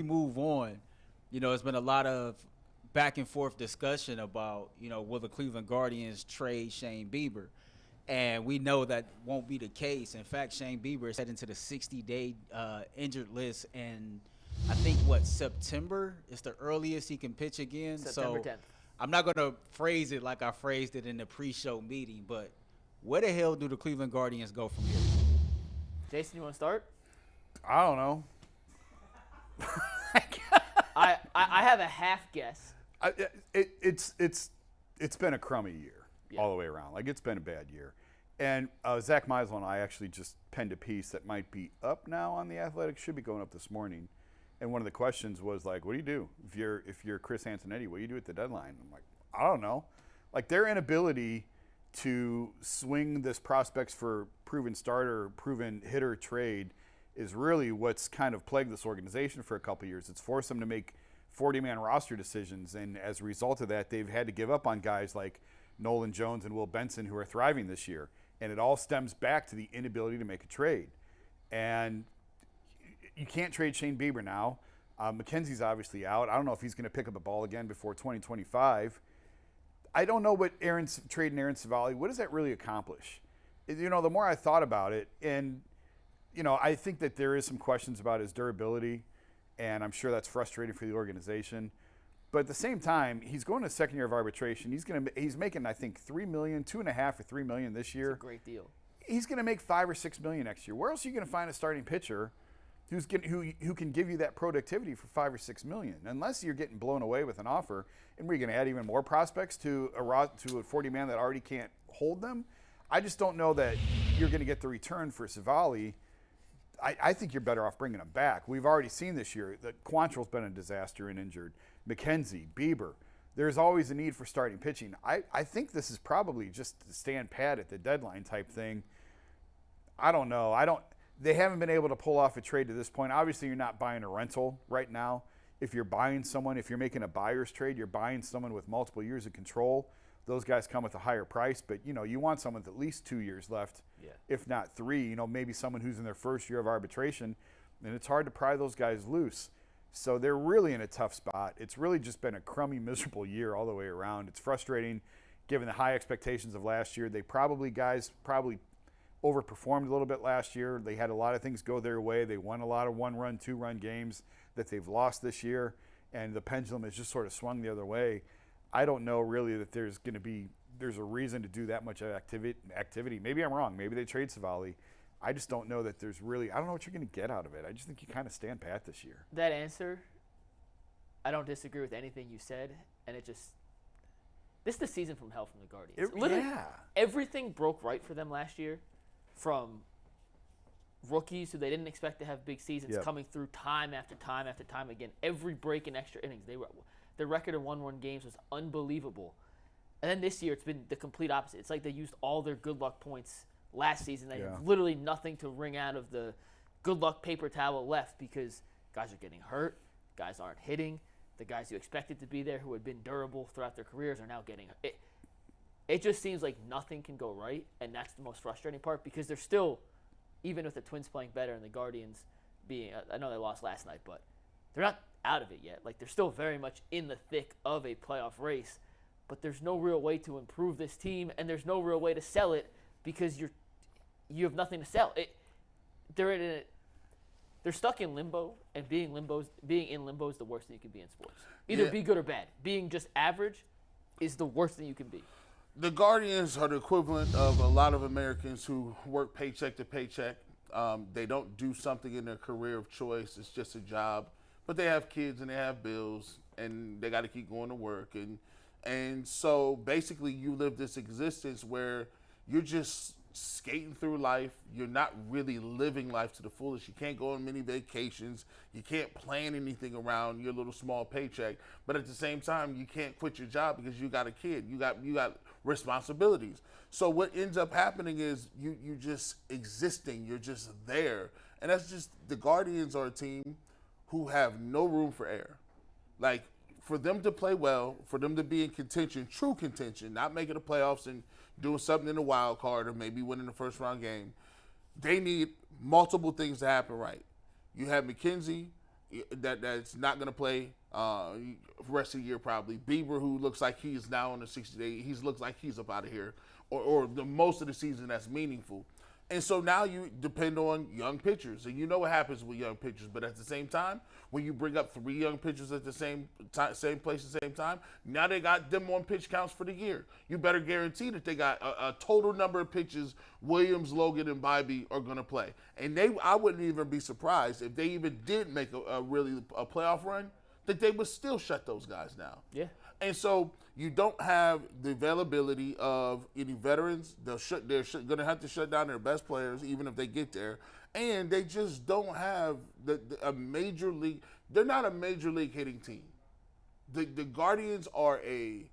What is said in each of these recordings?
move on, it's been a lot of back and forth discussion about, will the Cleveland Guardians trade Shane Bieber? And we know that won't be the case. In fact, Shane Bieber is heading to the 60-day injured list, and I think September is the earliest he can pitch again. September 10th. I'm not gonna phrase it like I phrased it in the pre-show meeting, but where the hell do the Cleveland Guardians go from here? Jason, you want to start? I don't know. I have a half guess. It's been a crummy year all the way around. Like, it's been a bad year. And Zach Meisel and I actually just penned a piece that might be up now on The Athletic. Should be going up this morning. And one of the questions was like, what do you do if you're Chris Antonetti? What do you do at the deadline? I'm like, I don't know. Like, their inability to swing this prospects for proven starter, proven hitter trade is really what's kind of plagued this organization for a couple of years. It's forced them to make 40-man roster decisions, and as a result of that, they've had to give up on guys like Nolan Jones and Will Benson, who are thriving this year. And it all stems back to the inability to make a trade. And you can't trade Shane Bieber now. McKenzie's obviously out. I don't know if he's going to pick up a ball again before 2025. I don't know what trading Aaron Cavaliers, what does that really accomplish? The more I thought about it, and, I think that there is some questions about his durability, and I'm sure that's frustrating for the organization. But at the same time, he's going to second year of arbitration. He's making, I think, $3 million, $2.5 or $3 million this year. It's a great deal. He's going to make $5 or $6 million next year. Where else are you going to find a starting pitcher who can give you that productivity for $5 or $6 million? Unless you're getting blown away with an offer, and we're going to add even more prospects to a 40-man that already can't hold them. I just don't know that you're going to get the return for Savali. I think you're better off bringing him back. We've already seen this year that Quantrill's been a disaster and injured. McKenzie, Bieber. There's always a need for starting pitching. I think this is probably just a stand pat at the deadline type thing. I don't know. They haven't been able to pull off a trade to this point. Obviously, you're not buying a rental right now. If you're buying someone, if you're making a buyer's trade, you're buying someone with multiple years of control. Those guys come with a higher price, but you want someone with at least 2 years left, if not 3. Maybe someone who's in their first year of arbitration, and it's hard to pry those guys loose. So they're really in a tough spot. It's really just been a crummy, miserable year all the way around. It's frustrating given the high expectations of last year. Guys probably overperformed a little bit last year. They had a lot of things go their way. They won a lot of 1-run, 2-run games that they've lost this year, and the pendulum has just sort of swung the other way. I don't know really that there's a reason to do that much activity. Maybe I'm wrong. Maybe they trade Savali. I just don't know that I don't know what you're going to get out of it. I just think you kind of stand pat this year. That answer, I don't disagree with anything you said, and this is the season from hell from the Guardians. Literally, everything broke right for them last year, from rookies who they didn't expect to have big seasons coming through time after time after time again. Every break in extra innings, their record in 1-1 games was unbelievable. And then this year, it's been the complete opposite. It's like they used all their good luck points last season. They have literally nothing to wring out of the good luck paper towel left because guys are getting hurt, guys aren't hitting, the guys you expected to be there who had been durable throughout their careers are now getting hurt. It just seems like nothing can go right, and that's the most frustrating part because they're still, even with the Twins playing better and the Guardians being, I know they lost last night, but they're not out of it yet. Like, they're still very much in the thick of a playoff race, but there's no real way to improve this team, and there's no real way to sell it because you have nothing to sell. They're stuck in limbo, and being in limbo is the worst thing you can be in sports. Either be good or bad. Being just average is the worst thing you can be. The Guardians are the equivalent of a lot of Americans who work paycheck to paycheck. They don't do something in their career of choice. It's just a job. But they have kids and they have bills, and they got to keep going to work. And so basically you live this existence where you're just skating through life. You're not really living life to the fullest. You can't go on many vacations. You can't plan anything around your little small paycheck. But at the same time, you can't quit your job because you got a kid. You got responsibilities. So what ends up happening is you just existing. You're just there. And that's just, the Guardians are a team who have no room for error. Like, for them to play well, for them to be in contention, true contention, not making the playoffs and doing something in the wild card or maybe winning the first round game, they need multiple things to happen right. You have McKenzie, that's not going to play rest of the year probably. Bieber, who looks like he's now on the 60-day, he looks like he's up out of here, or the most of the season that's meaningful. And so now you depend on young pitchers, and you know what happens with young pitchers. But at the same time, when you bring up 3 young pitchers at the same place at the same time, now they got them on pitch counts for the year. You better guarantee that they got a total number of pitches Williams, Logan, and Bibee are going to play. And I wouldn't even be surprised if they even did make a playoff run, that they would still shut those guys down. Yeah. And so you don't have the availability of any veterans. They're going to have to shut down their best players, even if they get there. And they just don't have a major league. They're not a major league hitting team. The Guardians are a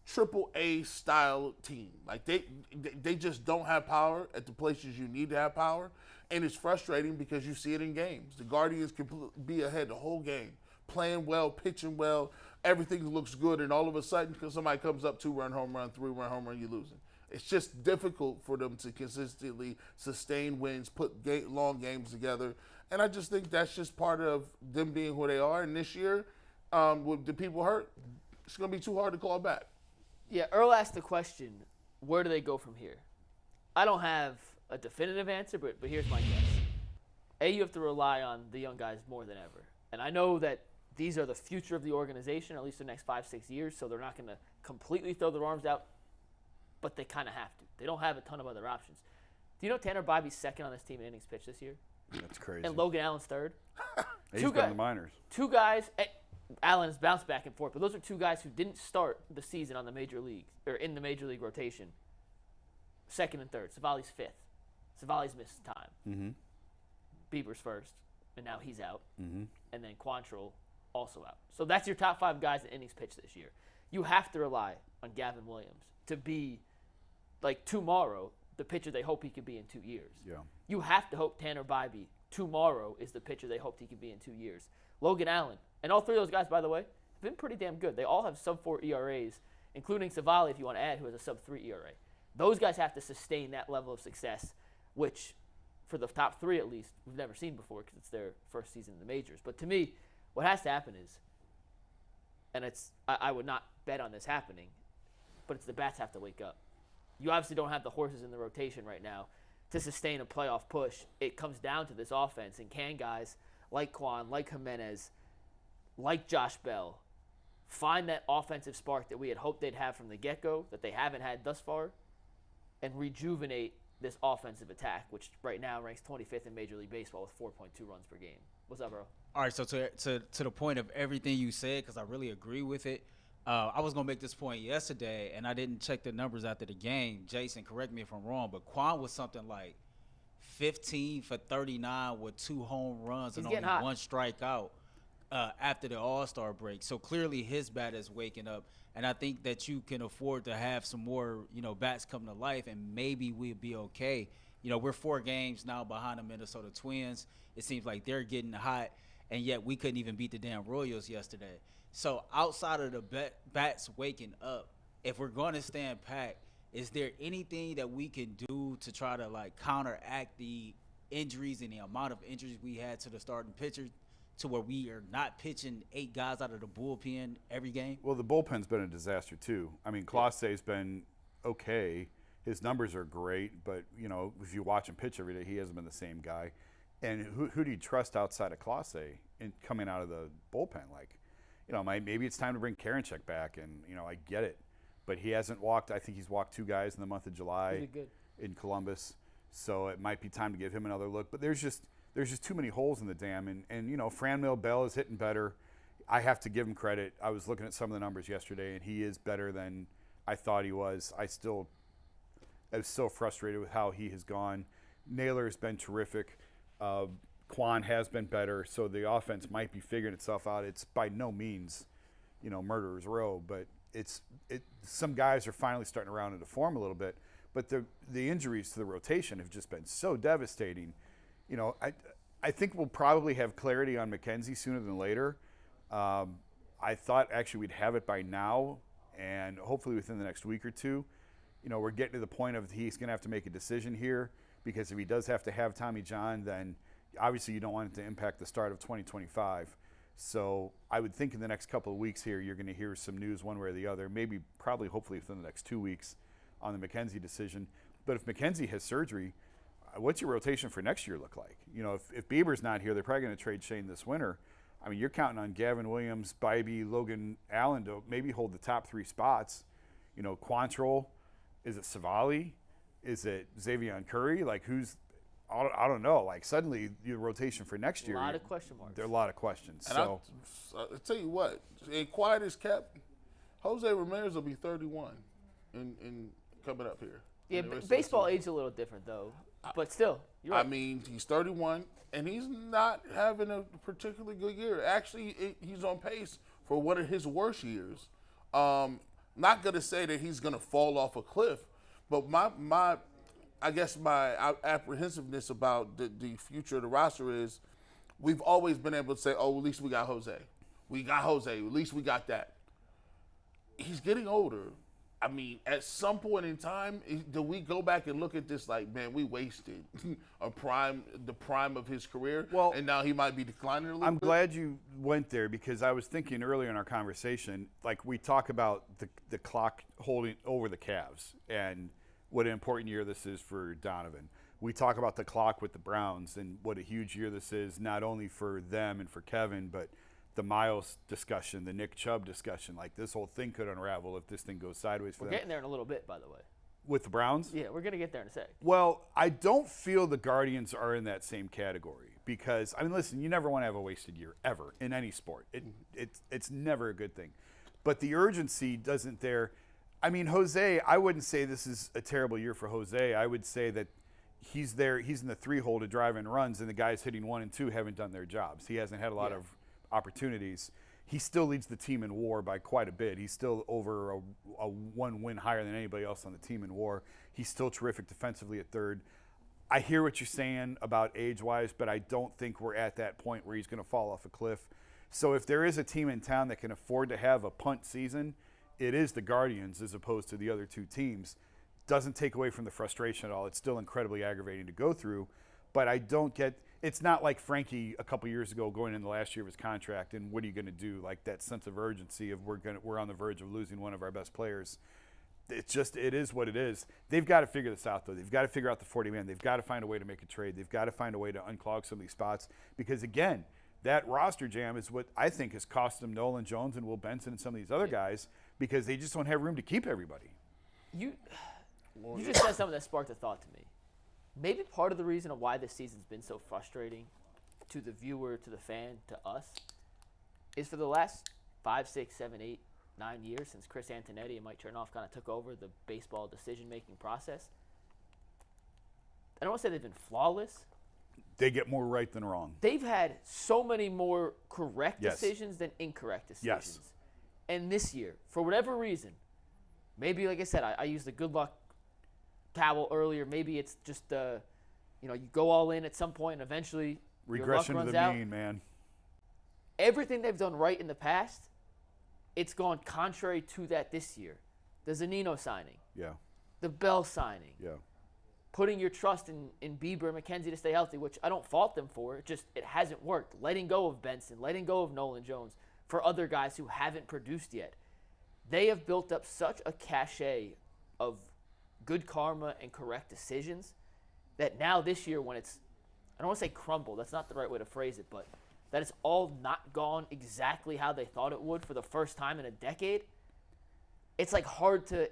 AAA style team. Like they just don't have power at the places you need to have power. And it's frustrating because you see it in games. The Guardians can be ahead the whole game, playing well, pitching well. Everything looks good, and all of a sudden, because somebody comes up 2-run home run, 3-run home run, you're losing. It's just difficult for them to consistently sustain wins, put long games together, and I just think that's just part of them being who they are. And this year, with the people hurt, it's going to be too hard to call back. Yeah, Earl asked the question, where do they go from here? I don't have a definitive answer, but here's my guess. You have to rely on the young guys more than ever, and I know that these are the future of the organization, at least the next 5-6 years, so they're not going to completely throw their arms out, but they kind of have to. They don't have a ton of other options. Do you know Tanner Bibee's second on this team in innings pitched this year? That's crazy. And Logan Allen's third? He's been in the minors. 2 guys, Allen has bounced back and forth, but those are 2 guys who didn't start the season on the major league, or in the major league rotation. Second and third. Savali's 5th. Savali's missed time. Mm-hmm. Bieber's first, and now he's out. Mm-hmm. And then Quantrill also out. So that's your top 5 guys in innings pitched this year. You have to rely on Gavin Williams to be, like tomorrow, the pitcher they hope he could be in 2 years. Yeah. You have to hope Tanner Bibee tomorrow is the pitcher they hoped he could be in 2 years. Logan Allen, and all 3 of those guys, by the way, have been pretty damn good. They all have sub-4 ERAs, including Savali, if you want to add, who has a sub-3 ERA. Those guys have to sustain that level of success, which, for the top 3 at least, we've never seen before because it's their first season in the majors. But to me, what has to happen is, and I would not bet on this happening, but it's the bats have to wake up. You obviously don't have the horses in the rotation right now to sustain a playoff push. It comes down to this offense, and can guys like Quan, like Jimenez, like Josh Bell, find that offensive spark that we had hoped they'd have from the get-go, that they haven't had thus far, and rejuvenate this offensive attack, which right now ranks 25th in Major League Baseball with 4.2 runs per game. What's up, bro? All right, so to the point of everything you said, because I really agree with it, I was going to make this point yesterday, and I didn't check the numbers after the game. Jason, correct me if I'm wrong, but Quan was something like 15 for 39 with 2 home runs and only 1 strikeout after the All-Star break. So clearly his bat is waking up, and I think that you can afford to have some more, bats come to life, and maybe we'll be okay. We're 4 games now behind the Minnesota Twins. It seems like they're getting hot, and yet we couldn't even beat the damn Royals yesterday. So outside of the bats waking up, if we're going to stand packed, is there anything that we can do to try to counteract the injuries and the amount of injuries we had to the starting pitchers to where we are not pitching 8 guys out of the bullpen every game? Well, the bullpen's been a disaster too. I mean, Clase's been okay. His numbers are great, but if you watch him pitch every day, he hasn't been the same guy. And who do you trust outside of Clase in coming out of the bullpen? Maybe it's time to bring Karinchak back, and I get it, but he hasn't walked. I think he's walked 2 guys in the month of July in Columbus, so it might be time to give him another look. But there's just too many holes in the dam, and Franmil Bell is hitting better. I have to give him credit. I was looking at some of the numbers yesterday, and he is better than I thought he was. I was so frustrated with how he has gone. Naylor has been terrific. Quan has been better, so the offense might be figuring itself out. It's by no means, murderer's row, but some guys are finally starting to round into form a little bit. But the injuries to the rotation have just been so devastating. I think we'll probably have clarity on McKenzie sooner than later. I thought actually we'd have it by now, and hopefully within the next week or 2. We're getting to the point of he's going to have to make a decision here, because if he does have to have Tommy John, then obviously you don't want it to impact the start of 2025. So I would think in the next couple of weeks here, you're going to hear some news one way or the other, maybe probably hopefully within the next 2 weeks on the McKenzie decision. But if McKenzie has surgery, what's your rotation for next year look like? You know, if Bieber's not here, they're probably going to trade Shane this winter. I mean, you're counting on Gavin Williams, Bybee, Logan Allen to maybe hold the top 3 spots. You know, Quantrill, is it Savali? Is it Xavier Curry? Like, who's – I don't know. Like, suddenly your rotation for next year. A lot of question marks. There are a lot of questions. And so I'll tell you what, quiet as kept, Jose Ramirez will be 31 in coming up here. Yeah, baseball age a little different, though. But still, you're right. I mean, he's 31, and he's not having a particularly good year. Actually, he's on pace for one of his worst years. Not going to say that he's going to fall off a cliff, but my apprehensiveness about the future of the roster is we've always been able to say, oh, at least we got Jose. We got Jose. At least we got that. He's getting older. I mean, at some point in time, do we go back and look at this like, man, we wasted the prime of his career, well, and now he might be declining a little bit? I'm glad you went there because I was thinking earlier in our conversation, like we talk about the clock holding over the Cavs and what an important year this is for Donovan. We talk about the clock with the Browns and what a huge year this is, not only for them and for Kevin, but the Miles discussion, the Nick Chubb discussion. Like, this whole thing could unravel if this thing goes sideways for them. We're getting there in a little bit, by the way. With the Browns? Yeah, we're going to get there in a sec. Well, I don't feel the Guardians are in that same category because, I mean, listen, you never want to have a wasted year, ever, in any sport. It's never a good thing. But the urgency doesn't there. I mean, Jose, I wouldn't say this is a terrible year for Jose. I would say that he's there, he's in the 3-hole to drive in runs, and the guys hitting 1 and 2 haven't done their jobs. He hasn't had a lot of opportunities. He still leads the team in WAR by quite a bit. He's still over a 1 win higher than anybody else on the team in WAR. He's still terrific defensively at third. I hear what you're saying about age-wise, but I don't think we're at that point where he's going to fall off a cliff. So if there is a team in town that can afford to have a punt season, it is the Guardians as opposed to the other 2 teams. Doesn't take away from the frustration at all. It's still incredibly aggravating to go through, but I don't get – it's not like Frankie a couple years ago going into the last year of his contract and what are you going to do? Like that sense of urgency of we're on the verge of losing one of our best players. It's just – it is what it is. They've got to figure this out, though. They've got to figure out the 40-man. They've got to find a way to make a trade. They've got to find a way to unclog some of these spots because, again, that roster jam is what I think has cost them Nolan Jones and Will Benson and some of these other guys because they just don't have room to keep everybody. You just said something that sparked a thought to me. Maybe part of the reason of why this season's been so frustrating to the viewer, to the fan, to us, is for the last 5, 6, 7, 8, 9 years since Chris Antonetti and Mike Chernoff kind of took over the baseball decision-making process. I don't want to say they've been flawless. They get more right than wrong. They've had so many more correct decisions than incorrect decisions. Yes. And this year, for whatever reason, maybe, like I said, I used the good luck towel earlier. Maybe it's just, you go all in at some point and eventually regression your luck runs to the out. mean, man. Everything they've done right in the past, it's gone contrary to that this year. The Zunino signing. Yeah. The Bell signing. Yeah. Putting your trust in Bieber and McKenzie to stay healthy, which I don't fault them for. It hasn't worked. Letting go of Benson, letting go of Nolan Jones for other guys who haven't produced yet. They have built up such a cachet of good karma and correct decisions that now this year when it's, I don't want to say crumble, that's not the right way to phrase it, but that it's all not gone exactly how they thought it would for the first time in a decade, it's like hard to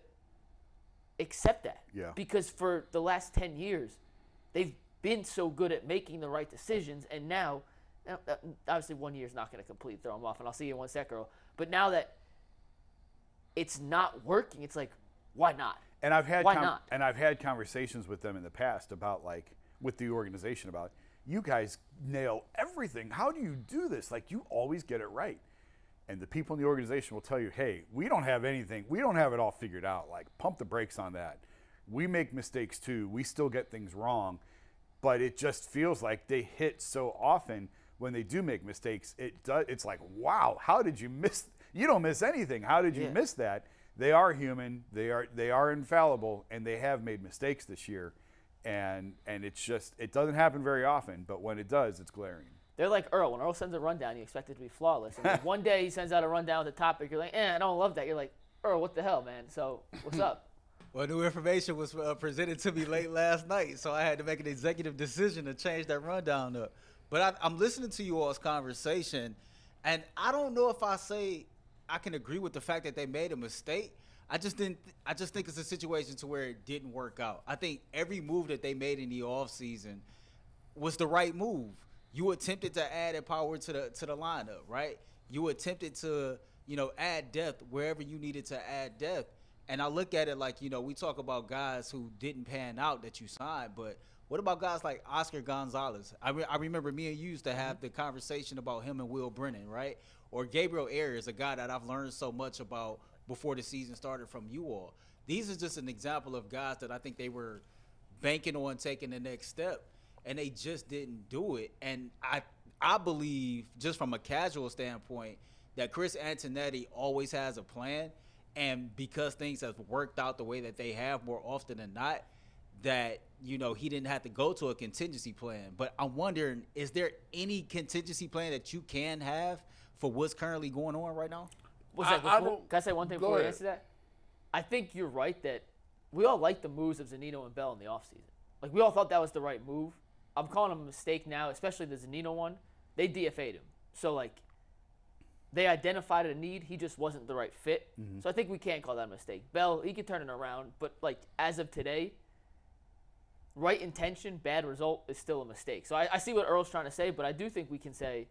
accept that. Yeah. Because for the last 10 years, they've been so good at making the right decisions, and now obviously 1 year is not going to completely throw them off, and I'll see you in 1 sec, Earl. But now that it's not working, it's like, why not? And I've had why not? And I've had conversations with them in the past about, like, with the organization about, you guys nail everything. How do you do this? Like, you always get it right. And the people in the organization will tell you, hey, we don't have anything. We don't have it all figured out. Like, pump the brakes on that. We make mistakes too. We still get things wrong. But it just feels like they hit so often when they do make mistakes. It's like, wow, how did you miss? You don't miss anything. How did you miss that? They are human. They are infallible, and they have made mistakes this year. And it's just, it doesn't happen very often, but when it does, it's glaring. They're like Earl. When Earl sends a rundown, you expect it to be flawless. And then one day he sends out a rundown with a topic, you're like, I don't love that. You're like, Earl, what the hell, man? So what's up? Well, new information was presented to me late last night, so I had to make an executive decision to change that rundown up. But I'm listening to you all's conversation, and I don't know if I say I can agree with the fact that they made a mistake. I just think it's a situation to where it didn't work out. I think every move that they made in the offseason was the right move. You attempted to add power to the lineup, right? You attempted to, add depth wherever you needed to add depth. And I look at it like, we talk about guys who didn't pan out that you signed, but what about guys like Oscar Gonzalez? I remember me and you used to have the conversation about him and Will Brennan, right? Or Gabriel Ayers, a guy that I've learned so much about before the season started from you all. These are just an example of guys that I think they were banking on taking the next step, and they just didn't do it. And I believe, just from a casual standpoint, that Chris Antonetti always has a plan, and because things have worked out the way that they have more often than not, that, he didn't have to go to a contingency plan. But I'm wondering, is there any contingency plan that you can have for what's currently going on right now? Can I say one thing before we answer that? I think you're right that we all like the moves of Zunino and Bell in the offseason. Like, we all thought that was the right move. I'm calling them a mistake now, especially the Zunino one. They DFA'd him. So, they identified a need. He just wasn't the right fit. Mm-hmm. So I think we can't call that a mistake. Bell, he could turn it around. But, as of today, right intention, bad result is still a mistake. So I see what Earl's trying to say, but I do think we can say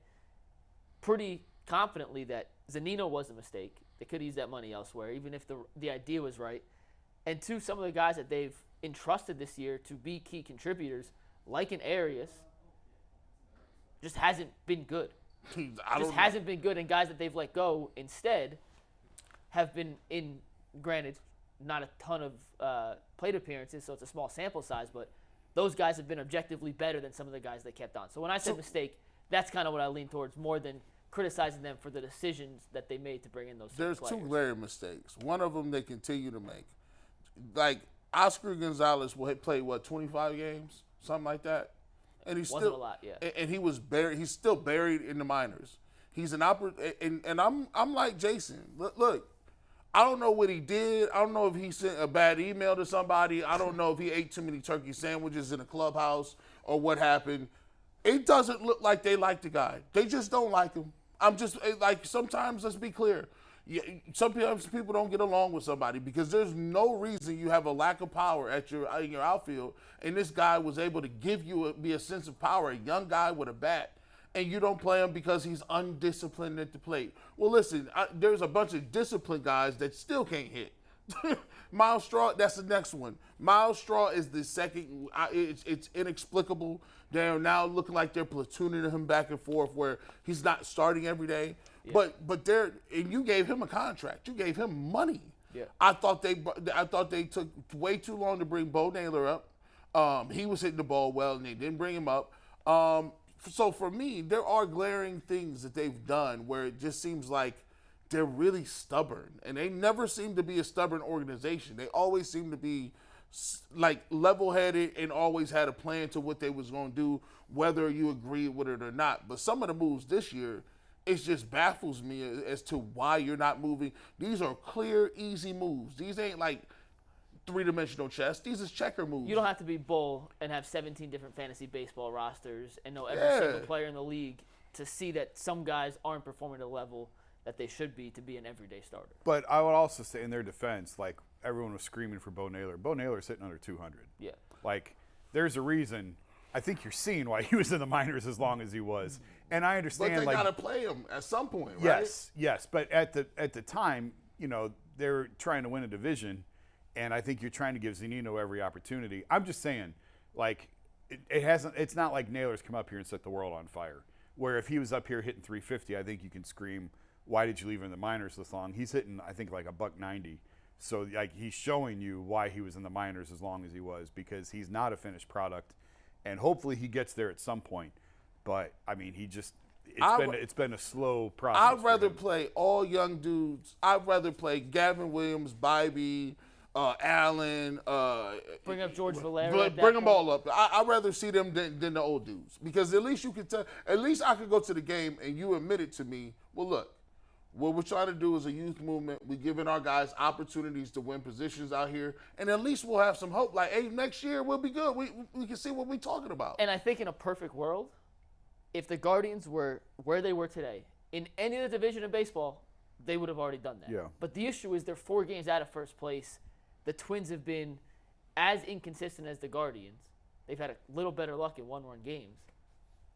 pretty confidently that Zunino was a mistake. They could use that money elsewhere, even if the idea was right. And two, some of the guys that they've entrusted this year to be key contributors, like an Arias, just hasn't been good. Hasn't been good, and guys that they've let go instead have been in, granted, not a ton of plate appearances, so it's a small sample size, but those guys have been objectively better than some of the guys they kept on. So when I said mistake, that's kind of what I lean towards more than criticizing them for the decisions that they made to bring in those players. There's two glaring mistakes. One of them they continue to make. Like, Oscar Gonzalez will play, 25 games? Something like that? And he's wasn't a lot, yeah. And he was buried. He's still buried in the minors. He's and I'm like Jason. Look, I don't know what he did. I don't know if he sent a bad email to somebody. I don't know if he ate too many turkey sandwiches in a clubhouse or what happened. It doesn't look like they like the guy. They just don't like him. I'm just sometimes, let's be clear. Sometimes people don't get along with somebody because there's no reason you have a lack of power in your outfield, and this guy was able to give you be a sense of power, a young guy with a bat, and you don't play him because he's undisciplined at the plate. Well, listen, there's a bunch of disciplined guys that still can't hit. Miles Straw, that's the next one. Miles Straw is the second. It's inexplicable. They're now looking like they're platooning him back and forth where he's not starting every day. Yeah. But and you gave him a contract. You gave him money. Yeah. I thought they took way too long to bring Bo Naylor up. He was hitting the ball well, and they didn't bring him up. So for me, there are glaring things that they've done where it just seems like they're really stubborn, and they never seem to be a stubborn organization. They always seem to be level-headed and always had a plan to what they was going to do, whether you agree with it or not. But some of the moves this year, it just baffles me as to why you're not moving. These are clear, easy moves. These ain't like three-dimensional chess. These is checker moves. You don't have to be Bull and have 17 different fantasy baseball rosters and know every single player in the league to see that some guys aren't performing at a level that they should be to be an everyday starter. But I would also say in their defense, everyone was screaming for Bo Naylor. Bo Naylor's hitting under 200. Yeah. There's a reason. I think you're seeing why he was in the minors as long as he was. And I understand. But they got to play him at some point, right? Yes. But at the time, they're trying to win a division, and I think you're trying to give Zunino every opportunity. I'm just saying, it's not like Naylor's come up here and set the world on fire. Where if he was up here hitting 350, I think you can scream, why did you leave him in the minors this long? He's hitting, I think, like $190. So, he's showing you why he was in the minors as long as he was, because he's not a finished product, and hopefully he gets there at some point. But, I mean, it's been a slow process. I'd rather play all young dudes. I'd rather play Gavin Williams, Bybee, Allen. Bring up George Valera. Bring them all up. I'd rather see them than the old dudes, because at least you can tell. At least I could go to the game and you admitted to me, well, look, what we're trying to do is a youth movement. We're giving our guys opportunities to win positions out here, and at least we'll have some hope. Like, hey, next year we'll be good. We can see what we're talking about. And I think in a perfect world, if the Guardians were where they were today, in any other division of baseball, they would have already done that. Yeah. But the issue is they're 4 games out of first place. The Twins have been as inconsistent as the Guardians. They've had a little better luck in 1-run games.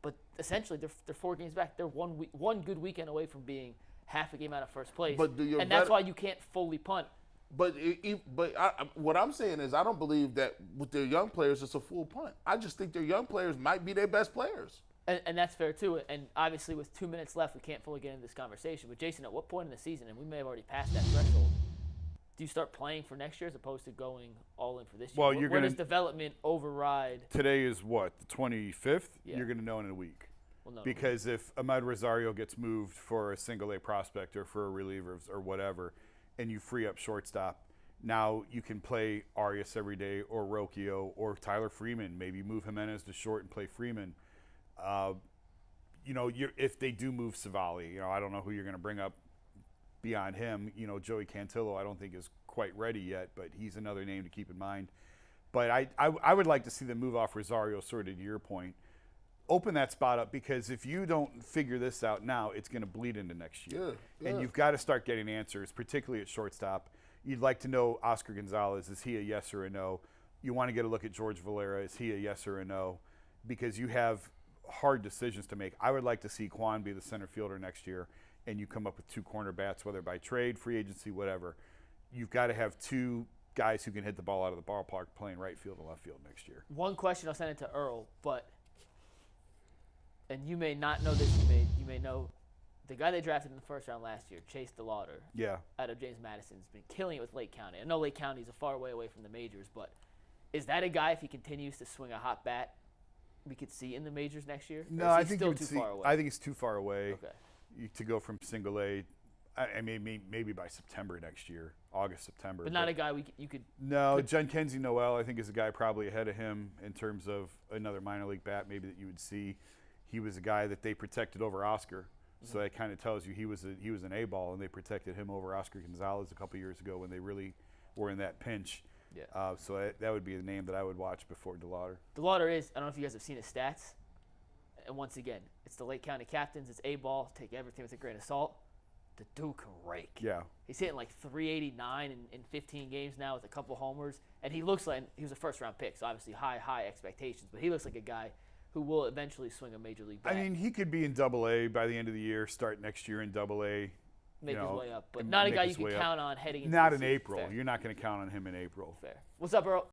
But essentially, they're 4 games back. They're one good weekend away from being half a game out of first place. And that's why you can't fully punt. But what I'm saying is I don't believe that with their young players it's a full punt. I just think their young players might be their best players. And that's fair, too. And obviously, with 2 minutes left, we can't fully get into this conversation. But, Jason, at what point in the season, and we may have already passed that threshold, do you start playing for next year as opposed to going all in for this year? Well, where does development override? Today is what, the 25th? Yeah. You're going to know in a week. Well, no, Because if Ahmed Rosario gets moved for a single-A prospect or for a reliever or whatever, and you free up shortstop, now you can play Arias every day or Rocchio or Tyler Freeman. Maybe move Jimenez to short and play Freeman. If they do move Savali, I don't know who you're going to bring up beyond him. Joey Cantillo I don't think is quite ready yet, but he's another name to keep in mind. But I would like to see them move off Rosario, sort of to your point. Open that spot up, because if you don't figure this out now, it's going to bleed into next year. Yeah. And you've got to start getting answers, particularly at shortstop. You'd like to know Oscar Gonzalez, is he a yes or a no? You want to get a look at George Valera, is he a yes or a no? Because you have hard decisions to make. I would like to see Quan be the center fielder next year, and you come up with 2 corner bats, whether by trade, free agency, whatever. You've got to have 2 guys who can hit the ball out of the ballpark playing right field and left field next year. One question, I'll send it to Earl, and you may not know this, you may know the guy they drafted in the first round last year, Chase DeLauder, out of James Madison's been killing it with Lake County. I know Lake County is a far way away from the majors, but is that a guy, if he continues to swing a hot bat, we could see in the majors next year? No, I think far away? I think it's too far away to go from single A. I mean, maybe by September next year, August, September. But not a guy you could. No, Judkenzie Noel, I think, is a guy probably ahead of him in terms of another minor league bat maybe that you would see. He was a guy that they protected over Oscar, so that kind of tells you he was an A-ball, and they protected him over Oscar Gonzalez a couple years ago when they really were in that pinch. Yeah. So that would be the name that I would watch before DeLauder. DeLauder is, I don't know if you guys have seen his stats. And once again, it's the Lake County Captains. It's A-ball. Take everything with a grain of salt. The dude can rake. Yeah. He's hitting like 389 in 15 games now with a couple homers. And he looks like he was a first-round pick, so obviously high expectations. But he looks like a guy who will eventually swing a major league bat. I mean, he could be in Double-A by the end of the year, start next year in Double-A. Make his way up. But not a guy you can count on heading into Not the in season. April. Fair. You're not going to count on him in April. Fair. What's up, Earl?